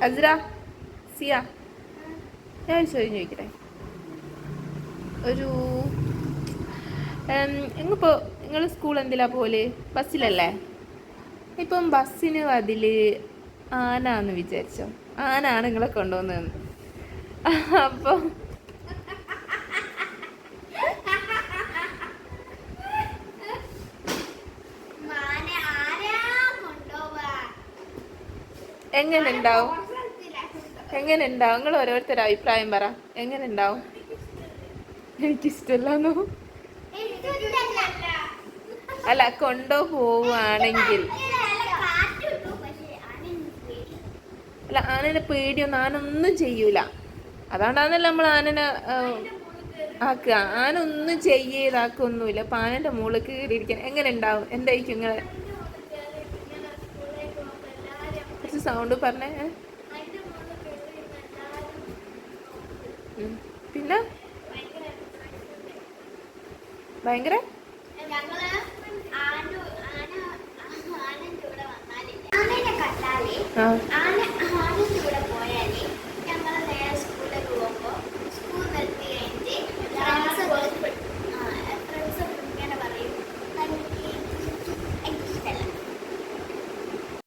അസ്ര, സിയ, ഞാൻ ചോദ്യം ചോദിക്കട്ടെ. ഒരു എങ്ങിപ്പോ നിങ്ങൾ സ്കൂൾ എന്തിലാ പോലെ? ബസ്സിലല്ലേ? ഇപ്പം ബസ്സിന് അതില് ആനാന്ന് വിചാരിച്ചോ, ആനാണ് നിങ്ങളെ കൊണ്ടുവന്നതെന്ന്. അപ്പോൾ എങ്ങനെ ഉണ്ടാവും? നിങ്ങൾ ഓരോരുത്തരുടെ അഭിപ്രായം പറ. എങ്ങനെ ഉണ്ടാവും? എനിക്കിഷ്ടമല്ലോ. അല്ല, കൊണ്ടുപോവാണെങ്കിൽ അല്ല, ആനനെ പേടിയൊന്നും ആനൊന്നും ചെയ്യൂല. അതുകൊണ്ടാണല്ലോ നമ്മൾ ആനനെ ആക്കുക. ആന ഒന്നും ചെയ്യേതാക്കൊന്നുമില്ല. അപ്പൊ ആനന്റെ മുകളിൽ കയറിയിരിക്കാൻ എങ്ങനെ ഉണ്ടാവും? എന്തായിരിക്കും നിങ്ങളെ കുറച്ച് സൗണ്ട് പറഞ്ഞേ? പിന്നെ ഭയങ്കര